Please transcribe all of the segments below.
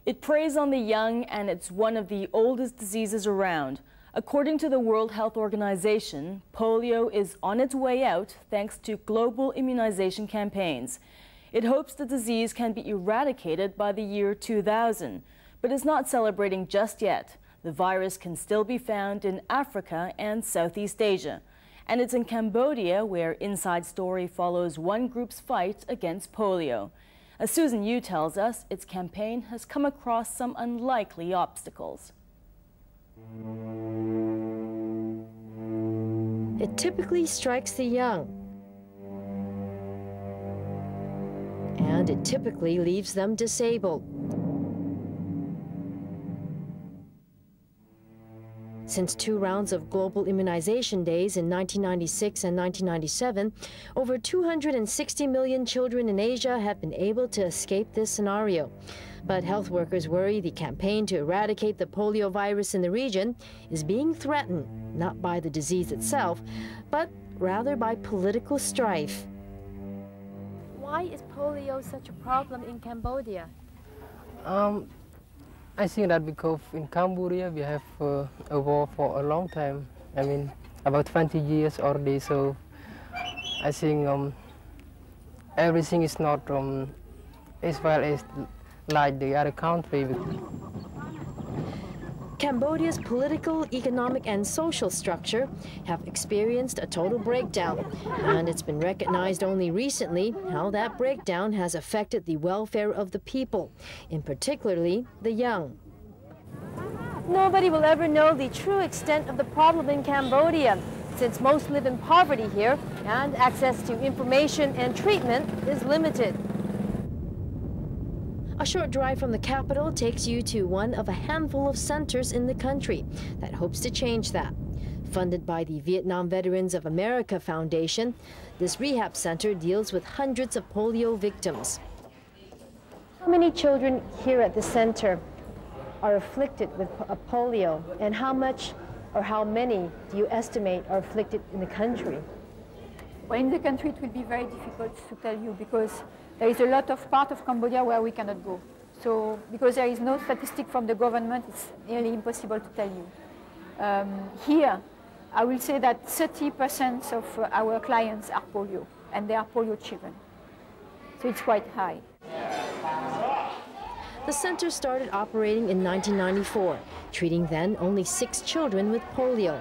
It preys on the young, and it's one of the oldest diseases around. According to the World Health Organization, polio is on its way out thanks to global immunization campaigns. It hopes the disease can be eradicated by the year 2000, but is not celebrating just yet. The virus can still be found in Africa and Southeast Asia. And it's in Cambodia where Inside Story follows one group's fight against polio. As Susan Yu tells us, its campaign has come across some unlikely obstacles. It typically strikes the young, and it typically leaves them disabled. Since 2 rounds of global immunization days in 1996 and 1997, over 260 million children in Asia have been able to escape this scenario. But health workers worry the campaign to eradicate the polio virus in the region is being threatened, not by the disease itself, but rather by political strife. Why is polio such a problem in Cambodia? I think that because in Cambodia we have a war for a long time. I mean, about 20 years already. So I think everything is not as well as like the other country. Cambodia's political, economic, and social structure have experienced a total breakdown, and it's been recognized only recently how that breakdown has affected the welfare of the people, in particularly the young. Nobody will ever know the true extent of the problem in Cambodia, since most live in poverty here and access to information and treatment is limited. A short drive from the capital takes you to one of a handful of centers in the country that hopes to change that. Funded by the Vietnam Veterans of America Foundation, this rehab center deals with hundreds of polio victims. How many children here at the center are afflicted with polio, and how much or how many do you estimate are afflicted in the country? Well, in the country it will be very difficult to tell you because there is a lot of part of Cambodia where we cannot go. So, because there is no statistic from the government, it's nearly impossible to tell you. Here, I will say that 30% of our clients are polio, and they are polio children. So it's quite high. The center started operating in 1994, treating then only 6 children with polio.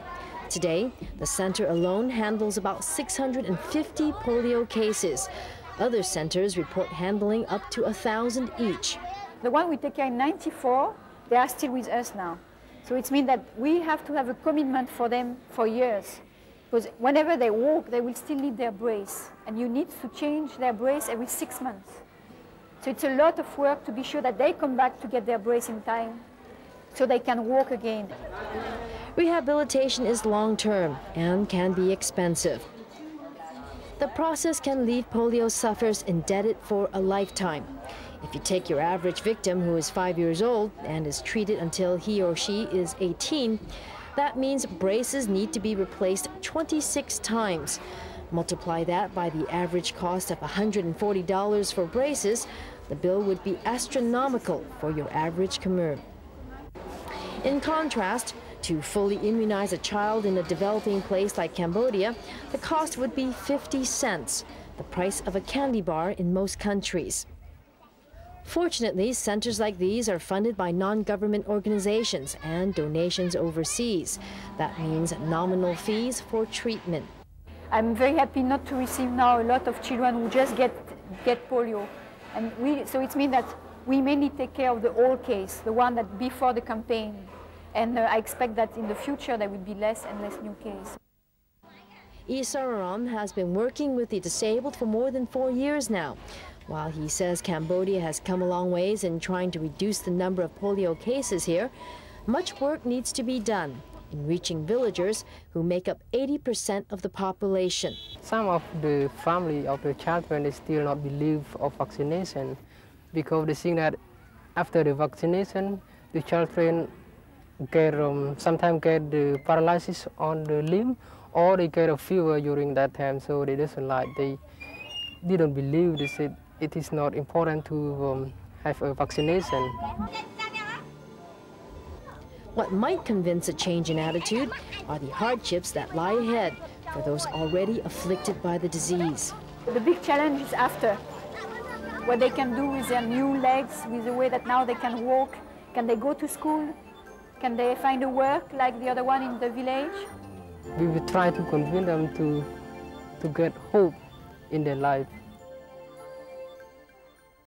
Today, the center alone handles about 650 polio cases. Other centers report handling up to 1,000 each. The one we take care in 94, they are still with us now. So it means that we have to have a commitment for them for years. Because whenever they walk, they will still need their brace. And you need to change their brace every 6 months. So it's a lot of work to be sure that they come back to get their brace in time so they can walk again. Rehabilitation is long-term and can be expensive. The process can leave polio sufferers indebted for a lifetime. If you take your average victim who is 5 years old and is treated until he or she is 18, that means braces need to be replaced 26 times. Multiply that by the average cost of $140 for braces, the bill would be astronomical for your average Khmer. In contrast, to fully immunize a child in a developing place like Cambodia, the cost would be 50 cents, the price of a candy bar in most countries. Fortunately, centers like these are funded by non-government organizations and donations overseas. That means nominal fees for treatment. I'm very happy not to receive now a lot of children who just get polio. And so it means that we mainly take care of the old case, the one that before the campaign. And I expect that in the future there will be less and less new cases. Isararam has been working with the disabled for more than 4 years now. While he says Cambodia has come a long ways in trying to reduce the number of polio cases here, much work needs to be done in reaching villagers who make up 80% of the population. Some of the family of the children they still not believe of vaccination because they think that after the vaccination the children sometimes get the paralysis on the limb or they get a fever during that time, so they doesn't like, they didn't believe. They said it is not important to have a vaccination. What might convince a change in attitude are the hardships that lie ahead for those already afflicted by the disease. The big challenge is after. What they can do with their new legs, with the way that now they can walk. Can they go to school? Can they find a work like the other one in the village? We will try to convince them to get hope in their life.